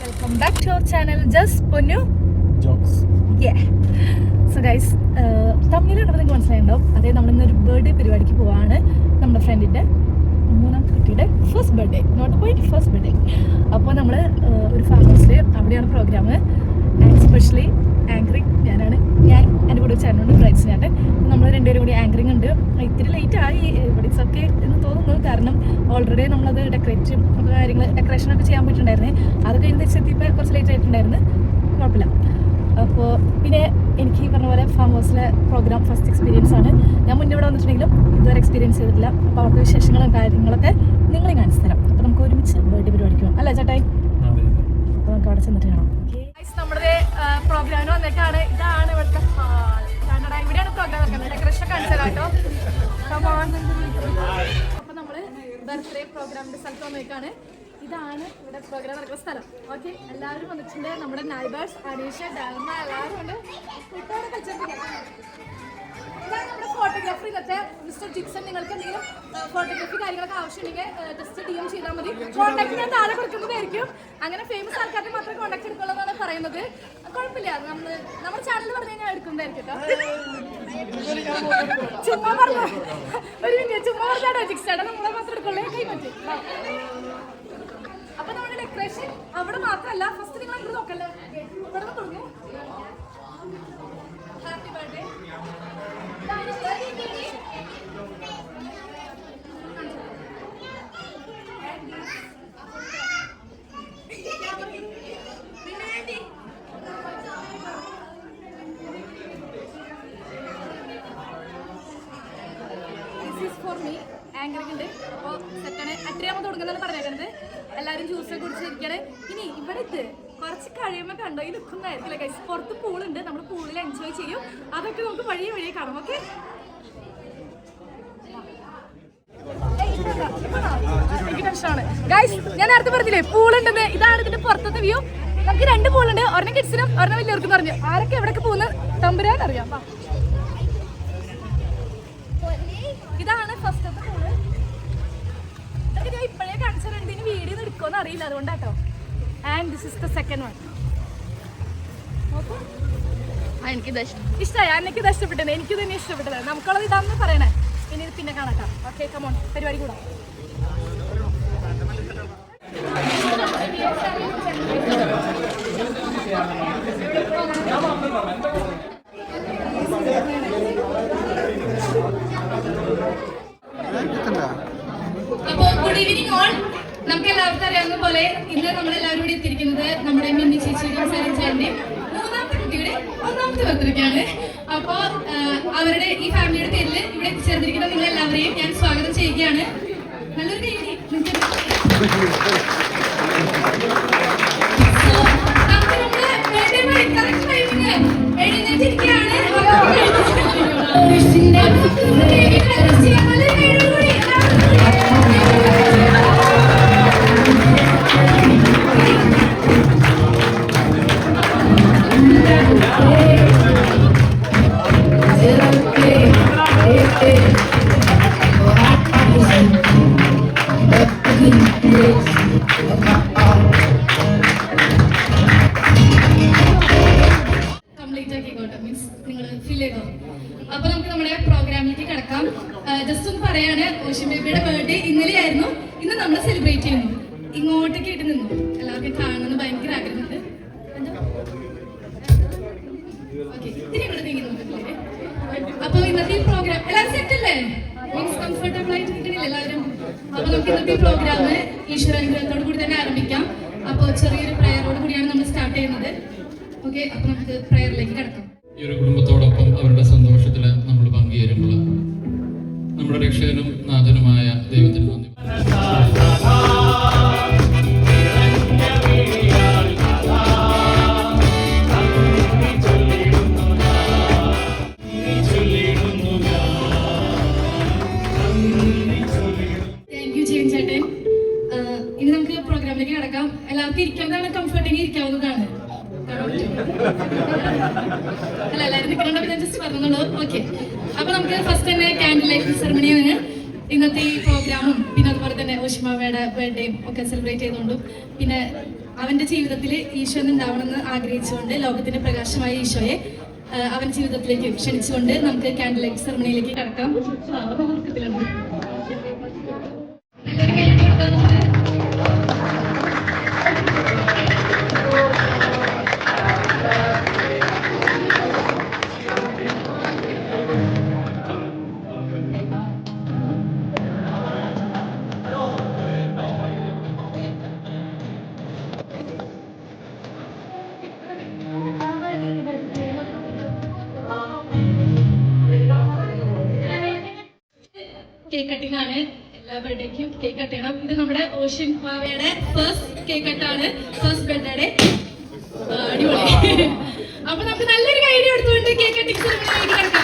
Welcome back to our channel, Just Ponnu Jokes. Yeah. So guys, തമ്മിലുണ്ടപ്പോൾ നിങ്ങൾക്ക് മനസ്സിലായിട്ടുണ്ടാവും. അതേ നമ്മളിന്നൊരു birthday പരിപാടിക്ക് പോവാണ്. നമ്മുടെ ഫ്രണ്ടിൻ്റെ മൂന്നാമത്തെ കുട്ടിയുടെ first birthday, note point first birthday. അപ്പോൾ നമ്മൾ ഒരു ഫാം ഹൗസിൽ അവിടെയാണ് പ്രോഗ്രാം. ആൻഡ് സ്പെഷ്യലി ആങ്കറിങ് ഞാൻ എൻ്റെ കൂടെ ചേട്ടനുണ്ട് ബ്രൈറ്റ്സ്. ഞാൻ നമ്മൾ രണ്ടുപേരും കൂടി ആങ്കറിങ് ഉണ്ട്. ഇത്തിരി ലേറ്റ് ആയി ഇവിടേക്ക് ഒക്കെ എന്ന് തോന്നുന്നു. കാരണം ഓൾറെഡി നമ്മളത് ഡെക്കറേഷനൊക്കെ ചെയ്യാൻ പോയിട്ടുണ്ടായിരുന്നേ. അത് കഴിഞ്ഞ് തിരിച്ചെത്തിയപ്പോൾ കുറച്ച് ലേറ്റ് ആയിട്ടുണ്ടായിരുന്നു. കുഴപ്പമില്ല. അപ്പോൾ പിന്നെ എനിക്ക് ഈ പറഞ്ഞ പോലെ ഫാം ഹൗസിലെ പ്രോഗ്രാം ഫസ്റ്റ് എക്സ്പീരിയൻസ് ആണ്. ഞാൻ മുന്നേ ഇവിടെ വന്നിട്ടുണ്ടെങ്കിലും ഇതുവരെ എക്സ്പീരിയൻസ് ചെയ്തിട്ടില്ല. അപ്പോൾ അവരുടെ വിശേഷങ്ങളും കാര്യങ്ങളൊക്കെ നിങ്ങളെ കാണിച്ചു തരാം. അപ്പോൾ നമുക്ക് ഒരുമിച്ച് ബർത്ത്ഡേ പരിപാടിക്ക് പോകാം അല്ലേ ചേട്ടായി? അപ്പോൾ നമുക്ക് അവിടെ ചെന്നിട്ട് കാണാം. നമ്മുടെ പ്രോഗ്രാമിന് വന്നേക്കാണ്. ഇതാണ് ഇവിടുത്തെ ഹാൾ. ഇവിടെയാണ് പ്രോഗ്രാം നടക്കുന്നത്. ഡെക്കറേഷൻ കാണിച്ചു തരാം കേട്ടോ. അപ്പോൾ നമ്മൾ ബർത്ത്ഡേ പ്രോഗ്രാമിൻ്റെ സ്ഥലത്ത് വന്നേക്കാണ്. ഇതാണ് ഇവിടെ പ്രോഗ്രാം നടക്കുന്ന സ്ഥലം. ഓക്കെ, എല്ലാവരും വന്നിട്ടുണ്ട്. നമ്മുടെ നൈബേഴ്സ് അനീഷ, ഡാൽമ എല്ലാവരും ഉണ്ട്. കൂട്ടുകാരെ കളിച്ചിരിക്കുന്നത് ഇതാണ് നമ്മുടെ ഫോട്ടോഗ്രാഫർ. ഇന്നത്തെ മിസ്റ്റർ ജിക്സൺ. നിങ്ങൾക്ക് എന്തെങ്കിലും ഫോട്ടോഗ്രാഫി കാര്യങ്ങളൊക്കെ ആവശ്യമുണ്ടെങ്കിൽ ജസ്റ്റ് DM ചെയ്താൽ മതി. കോൺടാക്ട് ഞാൻ താഴെ കൊടുക്കുന്നതായിരിക്കും. അങ്ങനെ ഫേമസ് ആൾക്കാരുടെ മാത്രമേ കോൺടാക്ട് എടുക്കുള്ളൂ എന്നാണ് പറയുന്നത്. കുഴപ്പമില്ല, നമ്മുടെ ചാനൽ പറഞ്ഞു കഴിഞ്ഞാൽ എടുക്കുന്നതായിരിക്കും കേട്ടോ. ചുമ്മാ പറഞ്ഞു ഒരു മിനിറ്റ്, ചുമ്മാ പറഞ്ഞാടോ ജിക്സേട്ടാ, നമ്മളെ മാത്രം എടുക്കുള്ളൂ. കൈ പറ്റി. അപ്പൊ നമ്മുടെ ഡെക്കറേഷൻ അവിടെ മാത്രമല്ല, ഫസ്റ്റ് നിങ്ങൾ ഇവിടെ നോക്കല്ലേ, ഇവിടെ തുടങ്ങി. Happy birthday. For me anchoring ഉണ്ട്. അപ്പോൾ സെറ്റാണ്. 8:30 തുടങ്ങുന്നതാണ് പറഞ്ഞേക്കുന്നത്. എല്ലാവരും ജ്യൂസൊക്കെ കുടിച്ചിരിക്കുകയാണ്. ഇനി ഇവിടെ കുറച്ച് കഴിയുമ്പോൾ കണ്ടോ ഈ ലുക്കൊന്നായിരിക്കില്ല ഗൈസ്. പുറത്ത് പൂളുണ്ട്, നമ്മൾ പൂളിൽ എൻജോയ് ചെയ്യും. അതൊക്കെ നമുക്ക് വഴിയെ കാണാം. ഓക്കെ, എനിക്ക് ടെൻഷനാണ് ഗൈസ്. ഞാൻ നേരത്തെ പറഞ്ഞില്ലേ പൂളുണ്ടെന്ന്. ഇതാണ് ഇതിന്റെ പുറത്തത്തെ വ്യൂ. നമുക്ക് 2 പൂളുണ്ട്, ഒരെണ്ണം കിഡ്സിനും ഒരെണ്ണം വലിയവർക്കും പറഞ്ഞു. ആരൊക്കെ എവിടെയൊക്കെ പോകുന്നത് തമ്പുരാൻ അറിയാം. ഇതാണ് ഫസ്റ്റത്തെ പൂള്. ഇതൊക്കെ ഞാൻ ഇപ്പോഴേ കാണിച്ചിട്ടുണ്ട്. ഇനി വീഡിയോ എടുക്കുമെന്ന് അറിയില്ല, അതുകൊണ്ടാട്ടോ. And this is the second one. എനിക്കിത് ഇഷ്ടമായി. എനിക്കിത് ഇഷ്ടപ്പെട്ടത്. എനിക്കിത് തന്നെ ഇഷ്ടപ്പെട്ടത്. നമുക്കുള്ളത് ഇതാണെന്ന് പറയണേ. ഇനി പിന്നെ കാണാം. ഓക്കെ, കമോൺ, പരിപാടി കൂടാം. അപ്പോൾ ഗുഡ് ഈവനിങ് ഓൾ. നമുക്ക് എല്ലാവർക്കും അറിയാവുന്ന പോലെ ഇന്ന് നമ്മളെല്ലാവരും കൂടി എത്തിയിരിക്കുന്നത് നമ്മുടെ മിന്നി ചേച്ചിയുടെയും സരിച്ചേട്ടൻ്റെയും മൂന്നാമത്തെ കുട്ടിയുടെ 1ാമത്തെ ബർത്ത്ഡേക്കാണ്. അപ്പോൾ അവരുടെ ഈ ഫാമിലിയുടെ പേരിൽ ഇവിടെ എത്തിച്ചേർന്നിരിക്കുന്ന നിങ്ങളെല്ലാവരെയും ഞാൻ സ്വാഗതം ചെയ്യുകയാണ്. നല്ലൊരു രീതി. നമുക്ക് നമ്മുടെ കറക്റ്റ് ടൈമിങ് എഴുന്നേറ്റിരിക്കുകയാണ്. പറയാണ് ഓഷ്യൻ ബേബിയുടെ ബർത്ത്ഡേ ഇന്നലെയായിരുന്നു. ഇന്ന് നമ്മൾ സെലിബ്രേറ്റ് ചെയ്യുന്നു. ഇങ്ങോട്ടേക്ക് ഇട്ട് നിന്നു. എല്ലാവർക്കും കാണണമെന്ന് ഭയങ്കര ആഗ്രഹമുണ്ട്. അപ്പൊ ഇന്നത്തെ പ്രോഗ്രാം എല്ലാവരും സെറ്റ് അല്ലേ? മീൻസ് കംഫർട്ടബിൾ ആയിട്ട് നിൽക്കണില്ല എല്ലാവരും. അപ്പൊ നമുക്ക് ഇന്നത്തെ പ്രോഗ്രാം ഈശ്വരാനുഗ്രഹത്തോടു കൂടി തന്നെ ആരംഭിക്കാം. അപ്പോൾ ചെറിയൊരു പ്രയറോട് കൂടിയാണ് നമ്മൾ സ്റ്റാർട്ട് ചെയ്യുന്നത്. ഓക്കെ, അപ്പൊ നമുക്ക് പ്രയറിലേക്ക് കിടക്കാം. ഈ ഒരു കുടുംബത്തോടൊപ്പം അവരുടെ സന്തോഷത്തിൽ നമ്മൾ പങ്കുചേരുമ്പോൾ നമ്മുടെ രക്ഷകനും നാഥനുമായ ദൈവത്തിന് നന്ദി. ഇനി നമുക്ക് പ്രോഗ്രാമിലേക്ക് കിടക്കാം. എല്ലാവർക്കും ഇരിക്കാവുന്നതാണ്, കംഫർട്ടിങ് ഇരിക്കാവുന്നതാണ്. അല്ല, എല്ലാവരും നിൽക്കണമെന്ന് ഞാൻ ജസ്റ്റ് പറഞ്ഞോളൂ. ഓക്കെ, അപ്പൊ നമുക്ക് ഫസ്റ്റ് തന്നെ കാൻഡിൽ ലൈറ്റ് സെറമണിയാണ് ഇന്നത്തെ ഈ പ്രോഗ്രാമും പിന്നെ അതുപോലെ തന്നെ ഓഷിമാവയുടെ ബർത്ത്ഡേയും ഒക്കെ സെലിബ്രേറ്റ് ചെയ്തുകൊണ്ടും പിന്നെ അവന്റെ ജീവിതത്തിൽ ഈശോൻ ഉണ്ടാവണമെന്ന് ആഗ്രഹിച്ചുകൊണ്ട് ലോകത്തിന്റെ പ്രകാശമായ ഈശോയെ അവന്റെ ജീവിതത്തിലേക്ക് ക്ഷണിച്ചുകൊണ്ട് നമുക്ക് കാൻഡിൽ ലൈറ്റ് സെറമണിയിലേക്ക് കിടക്കാം. കേക്ക് കട്ടിംഗ് ആണ്. എല്ലാ ബർത്ത്ഡേക്കും കേക്ക് കട്ട് ചെയ്യണം. ഇത് നമ്മുടെ ഓഷ്യൻ മാവയുടെ ഫസ്റ്റ് കേക്ക് കട്ടാണ്, ഫസ്റ്റ് ബർത്ത്ഡേ. അടിപൊളി. അപ്പൊ നമുക്ക് നല്ലൊരു ഐഡിയ എടുത്തുകൊണ്ട് കേക്ക് കട്ടിംഗ് സെറമണിയിലേക്ക് കിടക്കാം.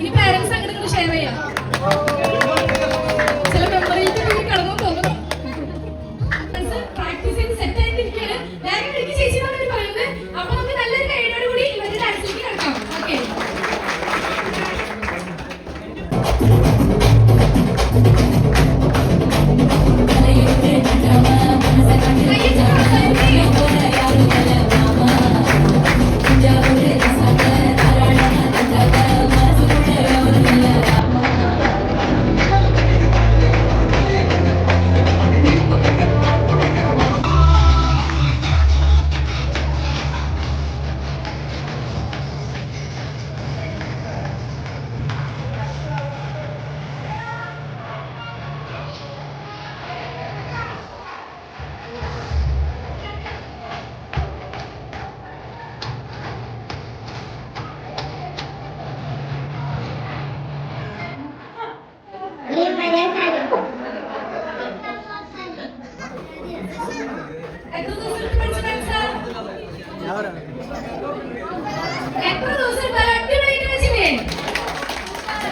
ഈ പാരന്റ്സ് അങ്ങനെ ഷെയർ ചെയ്യാം. ചില മെമ്മറിയിലേക്ക് കടന്നു തോന്നുന്നു. പ്രാക്ടീസ് ചെയ്ത് സെറ്റ് ആയിട്ടിരിക്കുകയാണ്. വേഗം വിളിക്ക് ചേച്ചിയാണ് ഇവർ പറയുന്നത്. അപ്പൊ നമുക്ക് നല്ലൊരു കൈയോട് കൂടി ഇവരുടെ ഡാൻസിലേക്ക് കിടക്കാം. ഓക്കെ, എത്ര ദിവസം അടിപൊളിയായിട്ട് വെച്ചില്ലേ?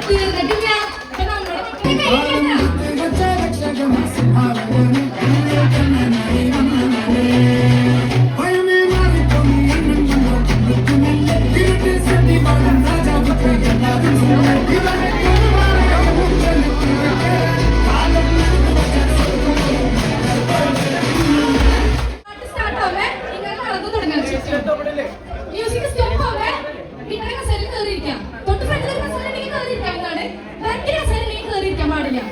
തീർന്നിട്ടില്ല. അപ്പൊ നമ്മുടെ മ്യൂസിക് സ്റ്റോപ്പ് ആവേ. നിങ്ങളുടെ കസേരയിൽ കയറിയിരിക്കാം. തൊട്ട് ഫ്രണ്ടിൽ കസേരയിൽ കയറിയിരിക്കാവുന്നതാണ്. ബാക്കിൽ കസേരയിൽ കയറിയിരിക്കാൻ പാടില്ല.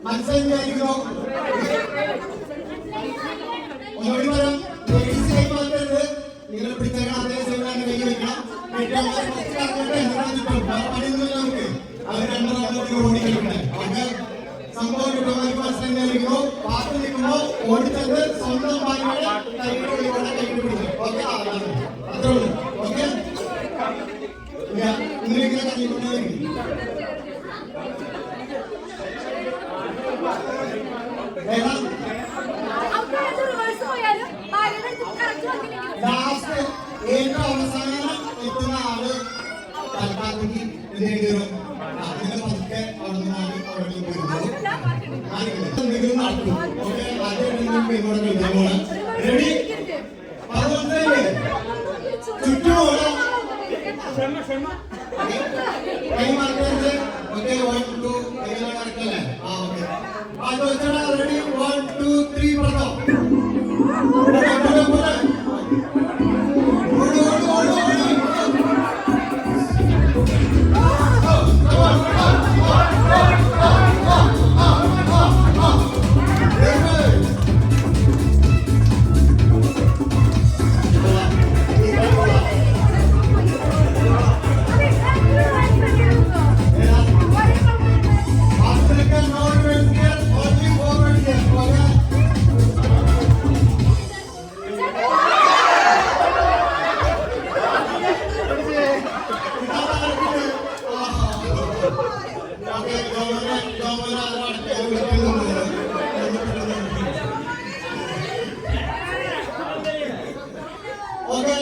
മനസ്സിലായിരിക്കോ? ഒന്നുകൂടി പറയാം, ലേഡീസിലേക്ക് മാത്രമേ നിങ്ങൾ പിടിച്ചേക്കണം, അതേ സൈഡിലാണ് കൈ വെക്കണം. അവർ രണ്ടാമത്തെ ഓടി കളിക്കണേ. അവർക്ക് സംഭവം കിട്ടുമ്പോൾ മനസ്സിലായിരിക്കുമ്പോ പാട്ട് നിൽക്കുമ്പോ ഓടിച്ചത് സ്വന്തം ഭാര്യയുടെ കൈയോടെ കൈയിട്ട് പിടിക്കും. ഓക്കെ, അത്രേ ഉള്ളൂ. ഓക്കെ, ഇങ്ങനെ കൈകൊണ്ടേയിരിക്കും. ലാസ്റ്റ് ഏറ്റവും അവസാനം എത്തുന്ന ആള് തൽക്കാലത്തേക്ക് എന്തെങ്കിലും അതിനെ പതുക്കെ അവിടെ മാറി അവിടെ എന്തെങ്കിലും നടക്കും. Okay, ready? ചുറ്റും കൈ മാറ്റരുത്. ഓക്കെ, 1 2 കൈകളെ കറക്റ്റല്ലേ? ആ, ഓക്കെ. പാട്ട് വെച്ചാൽ റെഡി? 1 2 3 പറഞ്ഞോ. ഓക്കെ,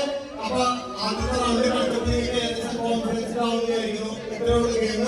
അപ്പൊ ആദ്യത്തെ റൗണ്ട് കളിച്ചപ്പോഴേക്ക് ഏകദേശം കോൺഫിഡൻസ് ആവുകയായിരുന്നു. ഇത്രയുള്ള ഗെയിം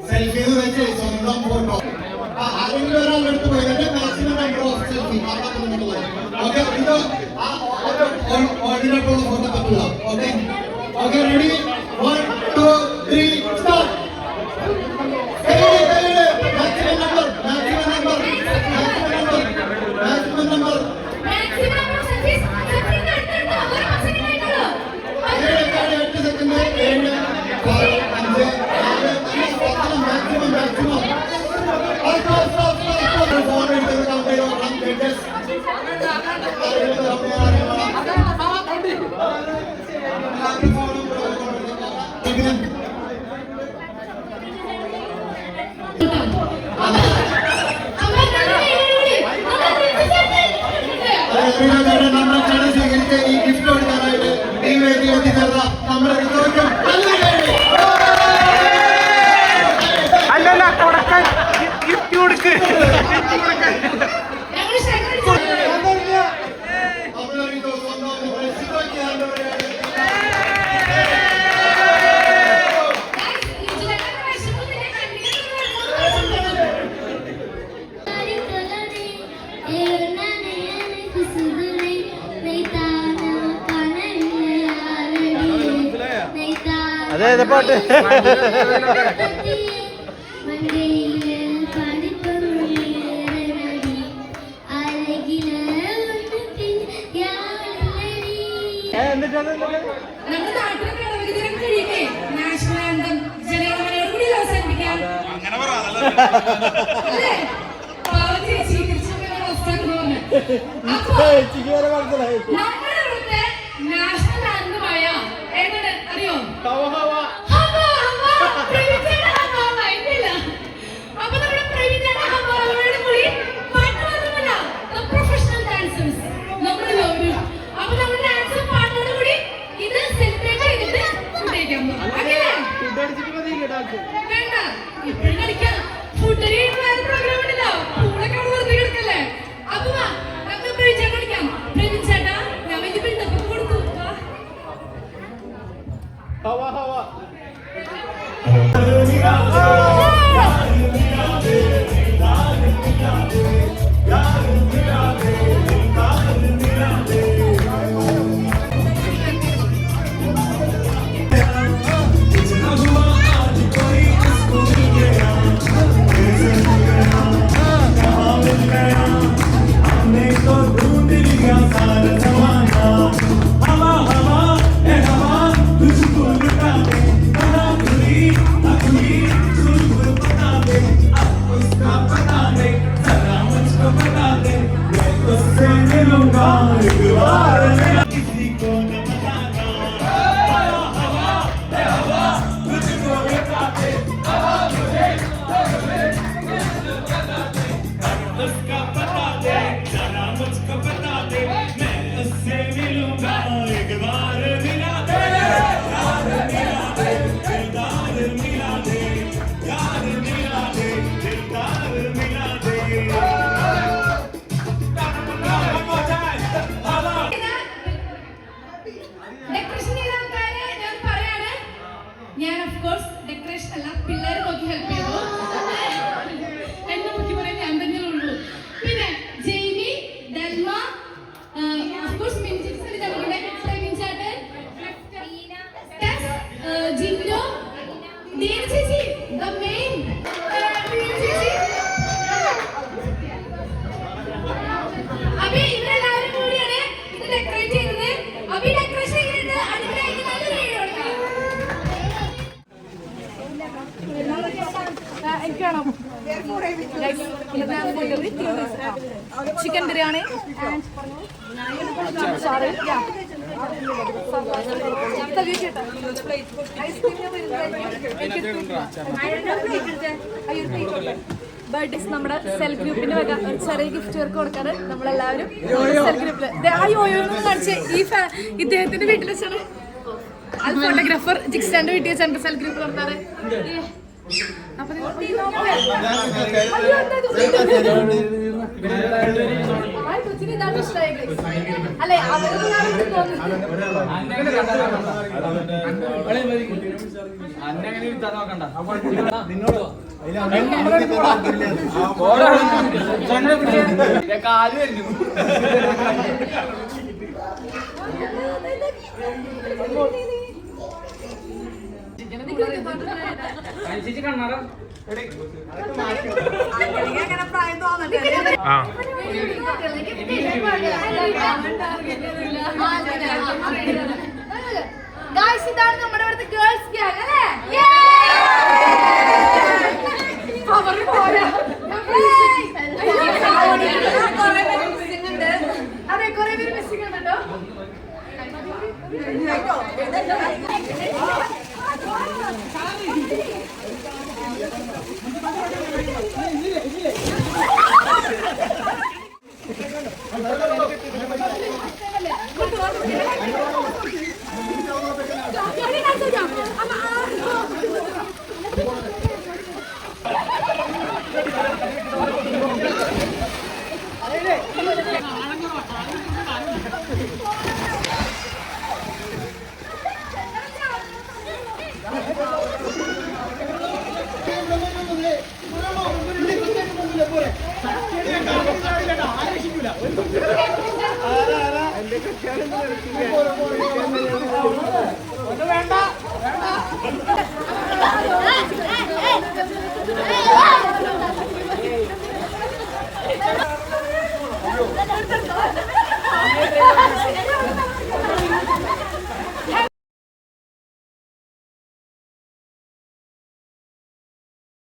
സെൽഫി വെച്ച് സ്വന്തം ഫോട്ടോ ആരെങ്കിലും ഒരാളെടുത്ത് പോയിട്ട് maximum number of selfie okay. ഇത് ഓർഡിനേറ്റുള്ള ഫോട്ടോ പറ്റില്ല. Okay, okay, ready? 1 2 3 സ്റ്റാർട്ട്. ഈ ഗിഫ്റ്റ് കൊടുക്കാനായിട്ട് ഈ വേദി എത്തിച്ചേർന്ന നമ്മുടെ അല്ലല്ല കൊടുക്കാൻ ഗിഫ്റ്റ് കൊടുക്ക്. They അതേതാ പാട്ട്? നമ്മുടെ നാട്ടിലെ ഗണപതി ദിനം കഴിയില്ലേ നാഷണൽ ആന്തം ജനഗണമനയോട് കൂടി അവസാനിപ്പിക്കാം അല്ലേ? പാവം ചേച്ചി തിരിച്ചു നമ്മുടെ ഇവിടുത്തെ നാഷണൽ ആന്തമായ ഏതാണ് അറിയോ? അപ്പൊ നമ്മുടെ പ്രവിധയുടെ ഹവാവയോട് കൂടി പാട്ട് മാത്രമല്ല പ്രൊഫഷണൽ ഡാൻസേഴ്സ് നമ്മളെല്ലാവരും അപ്പൊ നമ്മുടെ ഡാൻസും പാട്ടോട് കൂടി ഇത് സെലിബ്രേറ്റ് ചെയ്തിട്ട് ഫുഡ് കഴിക്കാൻ പോകും. വേണ്ട ഇപ്പോഴും കളിക്കാം. ഫുഡ് വേറെ പ്രോഗ്രാം ഉണ്ടല്ലോ. പൂളൊക്കെ അവിടെ വെറുതെ കിടക്കല്ലേ. അപ്പൊ വാ നമുക്ക് പ്രവിചേട്ടാ കളിക്കാം. പ്രവിചേട്ടാ ഞാൻ വലിയ ബിൽഡപ്പ് കൊടുത്തു. ഞാൻ ഓഫ് കോഴ്സ് ഡെക്കറേഷൻ അല്ല പിള്ളേരെ നോക്കി ഹെൽപ്പ് ചെയ്തു. എന്നെ നോക്കി പറയാൻ ഞാൻ തന്നെ ഉള്ളൂ. പിന്നെ ജെയ്മി, ഡൽമ, ഓഫ് കോഴ്സ് മിൻസിക്സ് പ്രവീൺ ചേട്ടൻ, ജിൻഡോ, ദീന ചേച്ചി, ദ മെയിൻ ചേച്ചി. അപ്പൊ ഇവരെല്ലാവരും കൂടിയാണ് ഇത് ഡെക്കറേറ്റ് ചെയ്തത്. അപ്പൊ ഈ ഡെക്കറേഷൻ എങ്ങനെയുണ്ട്? അടിപൊളിയായിട്ട് നല്ലൊരു വീഡിയോ കൊടുക്കാം. ചിക്കൻ ബിരിയാണി, ബർത്ത്ഡേസ് നമ്മുടെ സെൽ ഗ്രൂപ്പിന് വക ചെറിയ ഗിഫ്റ്റ് വർക്ക് കൊടുക്കാറ് നമ്മളെല്ലാവരും സെൽ ഗ്രൂപ്പില്. കാണിച്ച് ഇദ്ദേഹത്തിന്റെ വീട്ടിൽ വെച്ചാണ് ഫോട്ടോഗ്രാഫർ ജിക്സ്റ്റാന്റെ വീട്ടിൽ വെച്ചാണ് സെൽ ഗ്രൂപ്പ് നടത്താറ്. അപ്പൊ കൊച്ചിന് ഇതാണ് ഇഷ്ടമായി അല്ലെ? അങ്ങനെ പ്രായം തോന്നട്ടെ. ഗായ്സ് ഇതാണ് നമ്മുടെ ഇവിടുത്തെ ഗേൾസ് ഗ്യാങ് അല്ലേ? അതെ കുറെ പേര് മിസ്സിംഗ് ഉണ്ട് കേട്ടോ. വേണ്ട